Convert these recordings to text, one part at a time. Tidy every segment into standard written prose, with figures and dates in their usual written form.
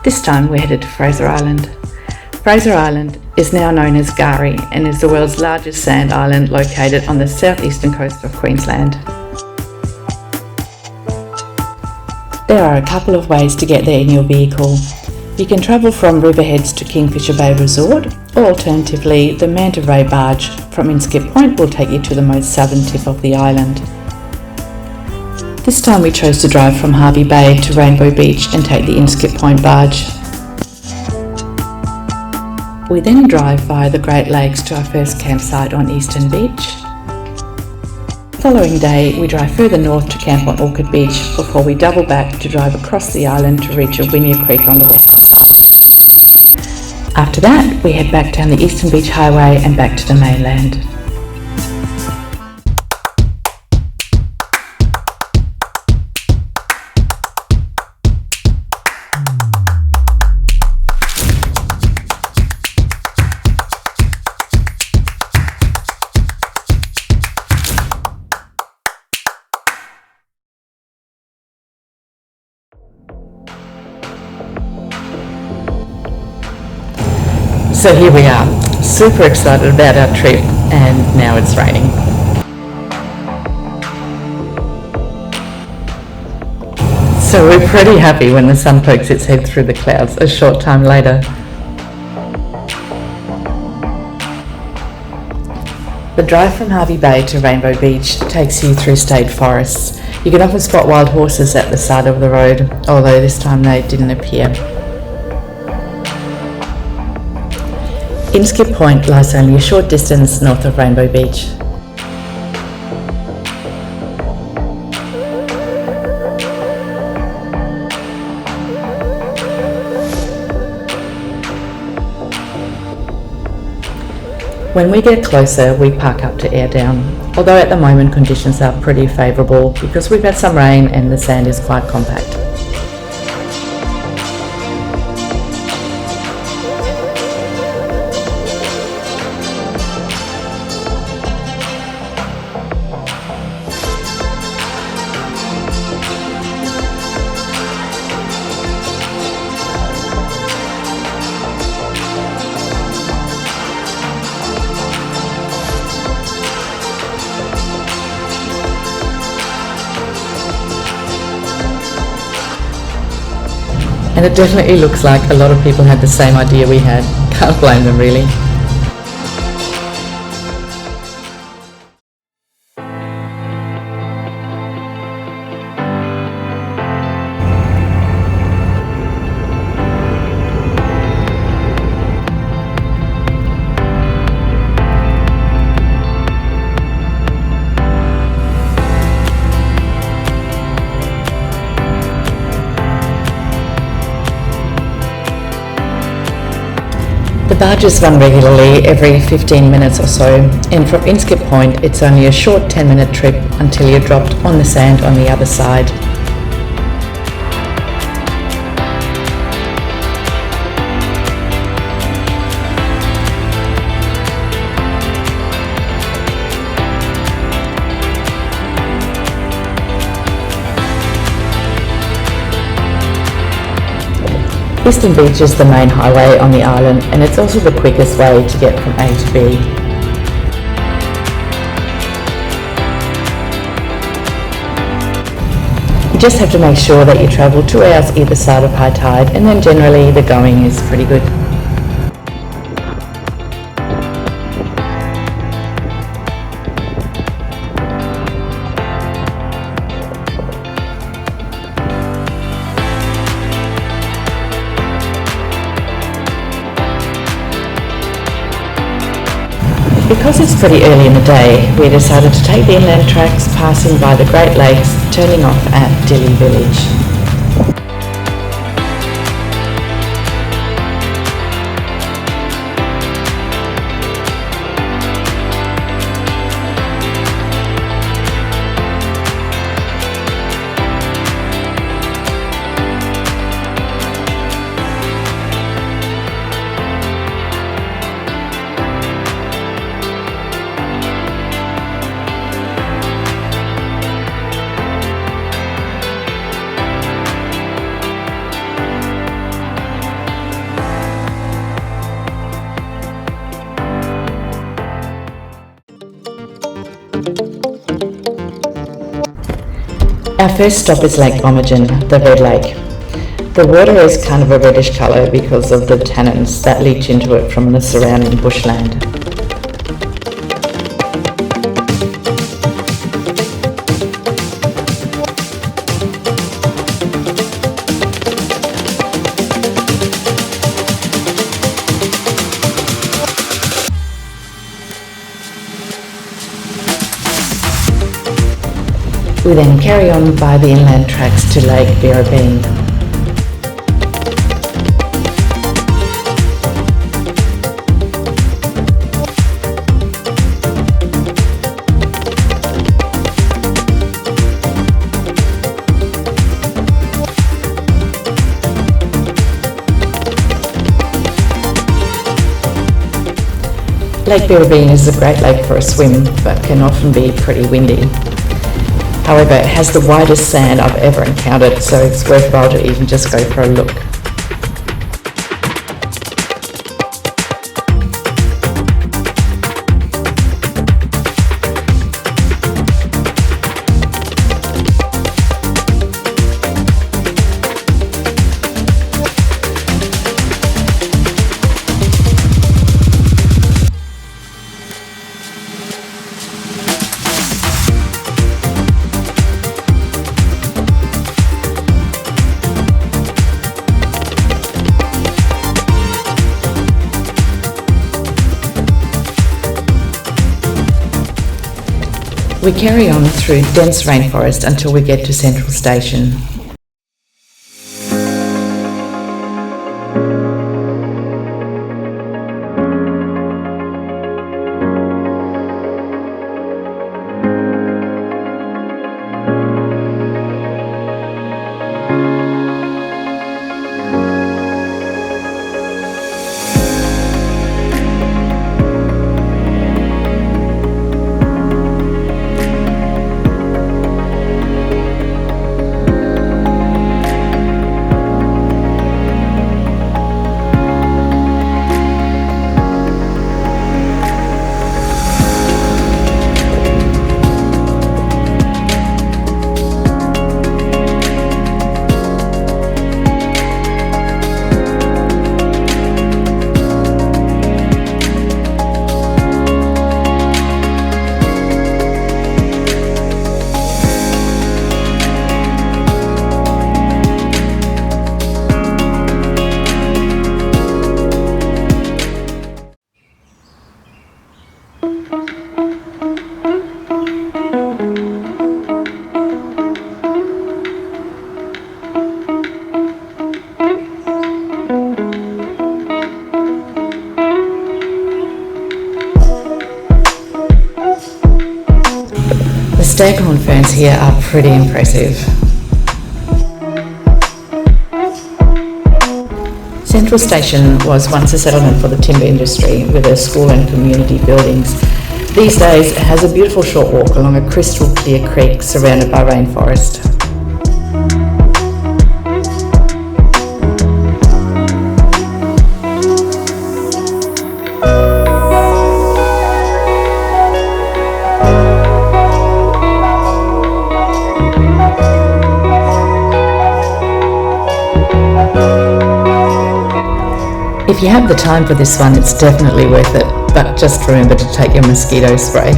This time we're headed to Fraser Island. Fraser Island is now known as Gari and is the world's largest sand island located on the southeastern coast of Queensland. There are a couple of ways to get there in your vehicle. You can travel from Riverheads to Kingfisher Bay Resort, or alternatively the Manta Ray barge from Inskip Point will take you to the most southern tip of the island. This time we chose to drive from Hervey Bay to Rainbow Beach and take the Inskip Point barge. We then drive via the Great Lakes to our first campsite on Eastern Beach. The following day we drive further north to camp on Orchid Beach before we double back to drive across the island to reach Awinya Creek on the western side. After that we head back down the Eastern Beach Highway and back to the mainland. So here we are, super excited about our trip, and now it's raining. So we're pretty happy when the sun pokes its head through the clouds a short time later. The drive from Hervey Bay to Rainbow Beach takes you through state forests. You can often spot wild horses at the side of the road, although this time they didn't appear. Inskip Point lies only a short distance north of Rainbow Beach. When we get closer, we park up to air down, although at the moment conditions are pretty favourable because we've had some rain and the sand is quite compact. And it definitely looks like a lot of people had the same idea we had. Can't blame them really. The barges run regularly every 15 minutes or so, and from Inskip Point it's only a short 10-minute trip until you're dropped on the sand on the other side. Eastern Beach is the main highway on the island, and it's also the quickest way to get from A to B. You just have to make sure that you travel 2 hours either side of high tide, and then generally the going is pretty good. Because it's pretty early in the day, we decided to take the inland tracks passing by the Great Lakes, turning off at Dilly Village. Our first stop is Lake Boomajin, the Red Lake. The water is kind of a reddish colour because of the tannins that leach into it from the surrounding bushland. We then carry on by the inland tracks to Lake Birrabeen. Lake Birrabeen is a great lake for a swim, but can often be pretty windy. However, it has the widest sand I've ever encountered, so it's worthwhile to even just go for a look. We carry on through dense rainforest until we get to Central Station. The staghorn ferns here are pretty impressive. Central Station was once a settlement for the timber industry with a school and community buildings. These days it has a beautiful short walk along a crystal clear creek surrounded by rainforest. If you have the time for this one, it's definitely worth it, but just remember to take your mosquito spray.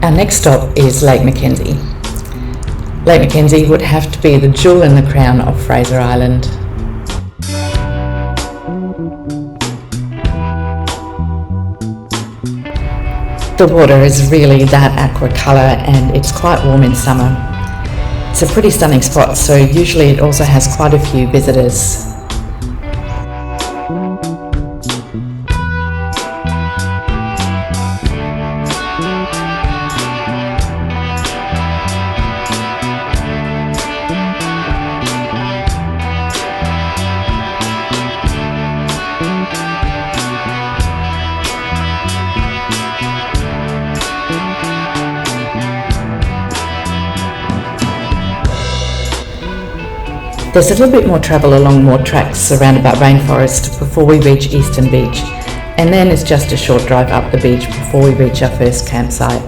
Our next stop is Lake Mckenzie. Lake Mckenzie would have to be the jewel in the crown of Fraser Island. The water is really that aqua colour and it's quite warm in summer. It's a pretty stunning spot, so usually it also has quite a few visitors. There's a little bit more travel along more tracks around about rainforest before we reach Eastern Beach, and then it's just a short drive up the beach before we reach our first campsite.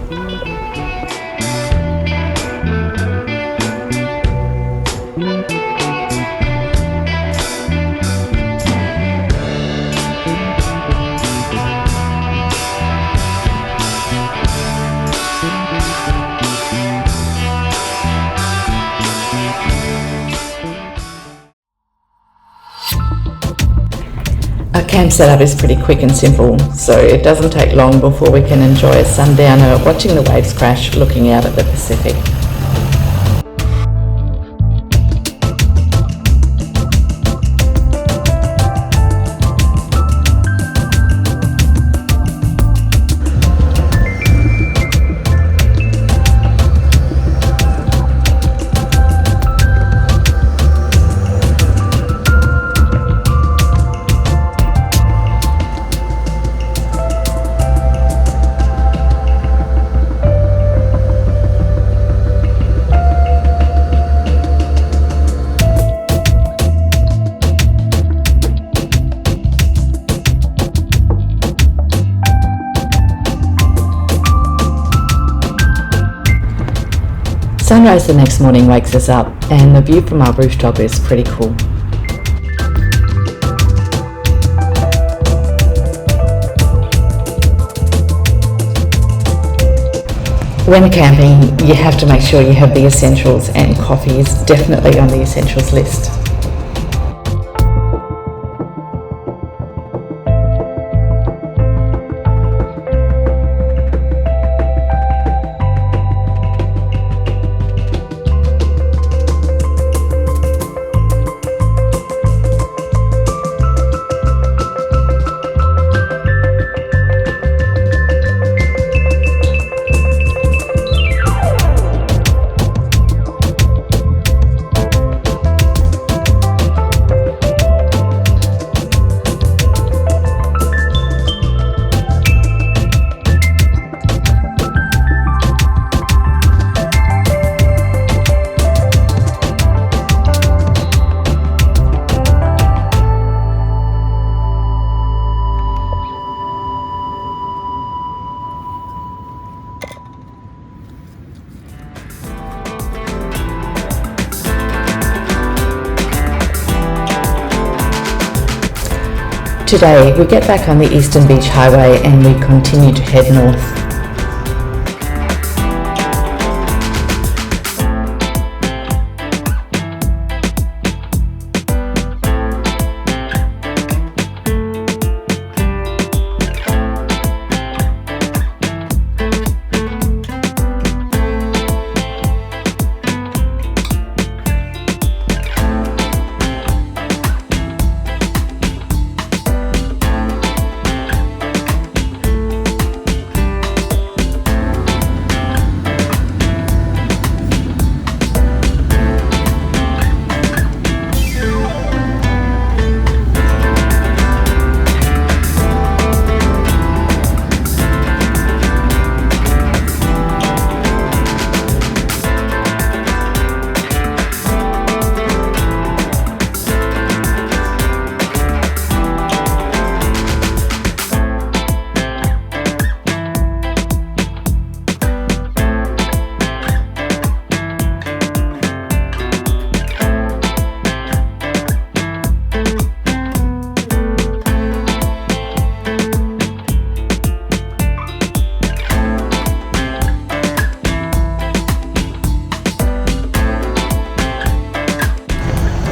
Our camp setup is pretty quick and simple, so it doesn't take long before we can enjoy a sundowner watching the waves crash, looking out at the Pacific. Sunrise the next morning wakes us up, and the view from our rooftop is pretty cool. When camping, you have to make sure you have the essentials, and coffee is definitely on the essentials list. Today, we get back on the Eastern Beach Highway and we continue to head north.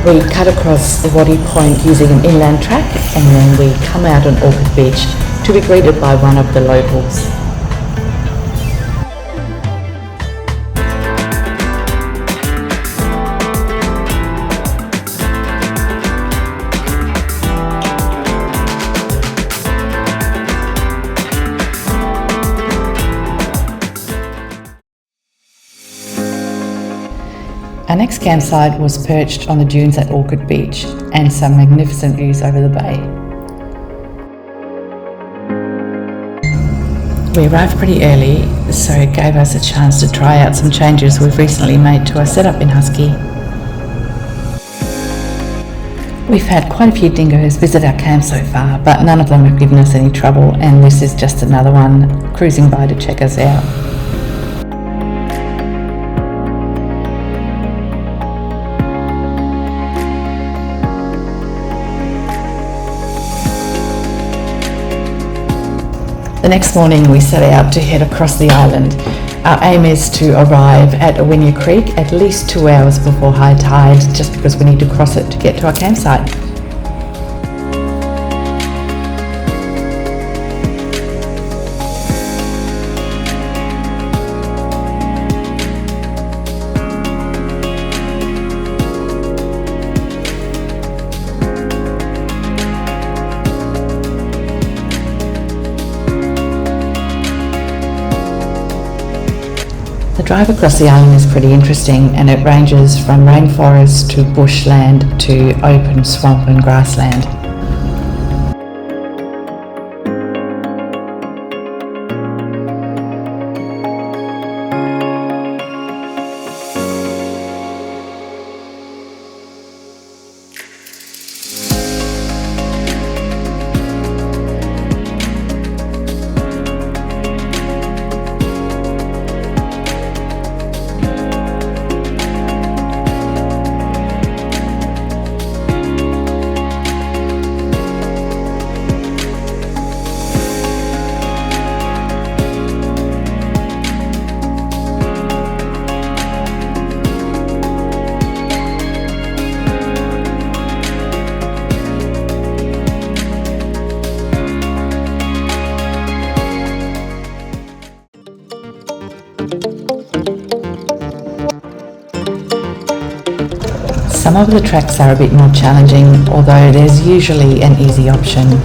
We cut across the Wadi Point using an inland track, and then we come out on Orchid Beach to be greeted by one of the locals. Our next campsite was perched on the dunes at Orchid Beach and some magnificent views over the bay. We arrived pretty early, so it gave us a chance to try out some changes we've recently made to our setup in Husky. We've had quite a few dingoes visit our camp so far, but none of them have given us any trouble, and this is just another one cruising by to check us out. The next morning we set out to head across the island. Our aim is to arrive at Awinya Creek at least 2 hours before high tide, just because we need to cross it to get to our campsite. The drive across the island is pretty interesting, and it ranges from rainforest to bushland to open swamp and grassland. Some of the tracks are a bit more challenging, although there's usually an easy option.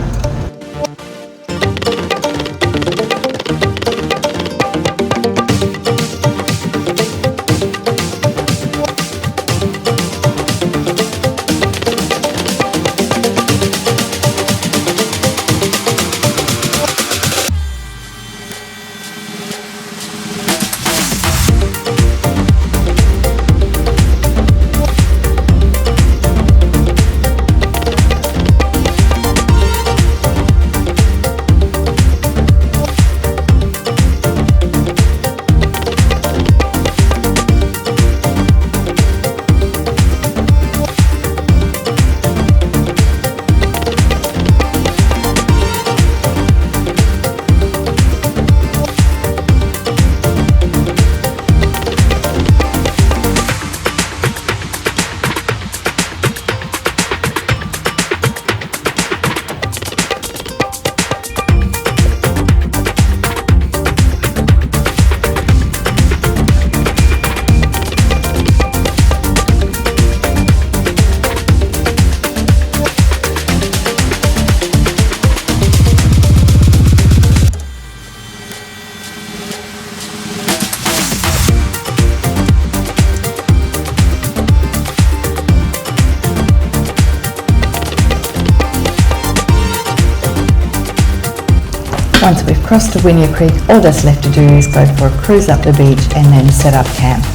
Once we've crossed Awinya Creek, all that's left to do is go for a cruise up the beach and then set up camp.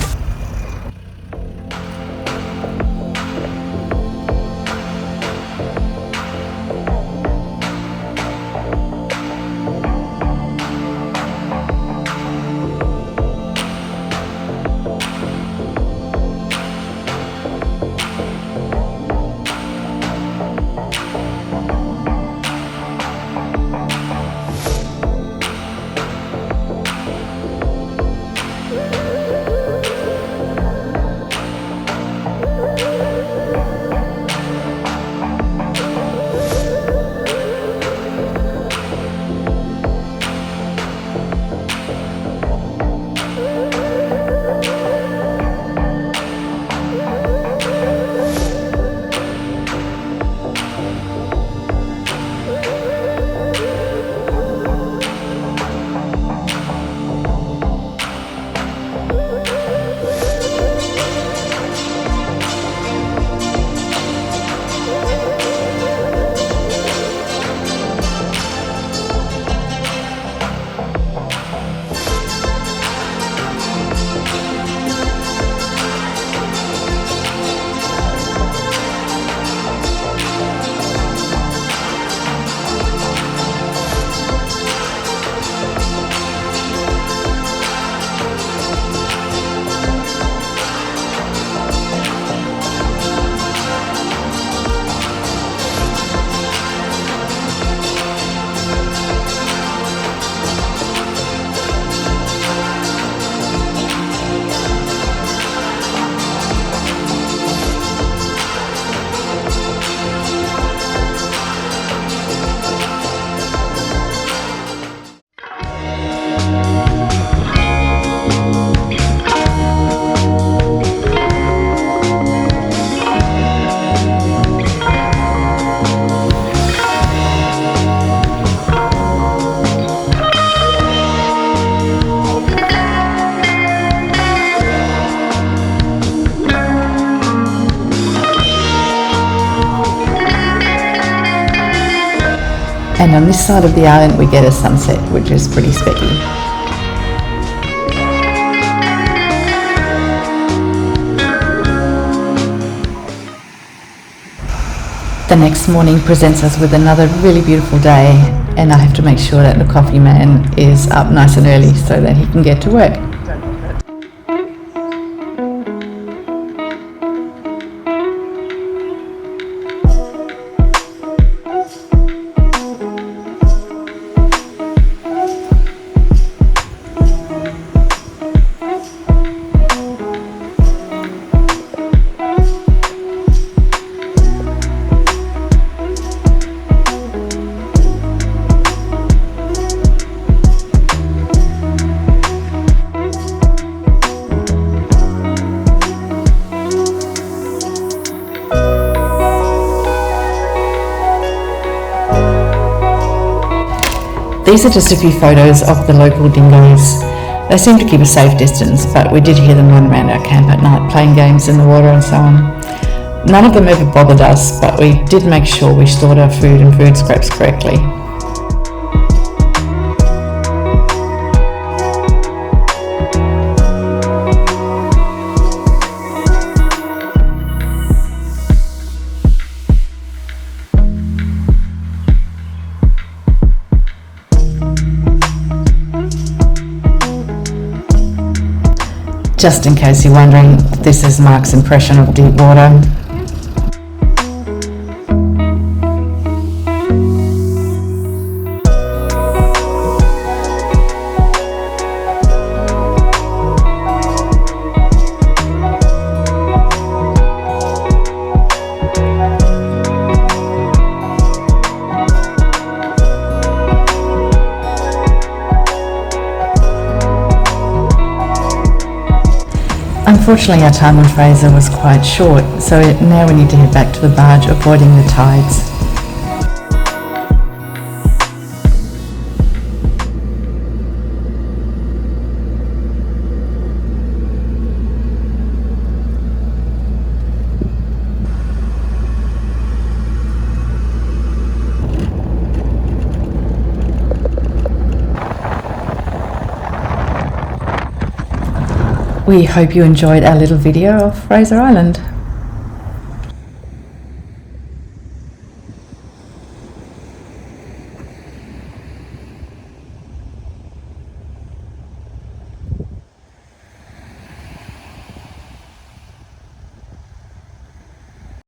And on this side of the island we get a sunset, which is pretty specky. The next morning presents us with another really beautiful day, and I have to make sure that the coffee man is up nice and early so that he can get to work. These are just a few photos of the local dingoes. They seem to keep a safe distance, but we did hear them run around our camp at night playing games in the water and so on. None of them ever bothered us, but we did make sure we stored our food and food scraps correctly. Just in case you're wondering, this is Mark's impression of deep water. Unfortunately, our time on Fraser was quite short, so now we need to head back to the barge, avoiding the tides. We hope you enjoyed our little video of Fraser Island.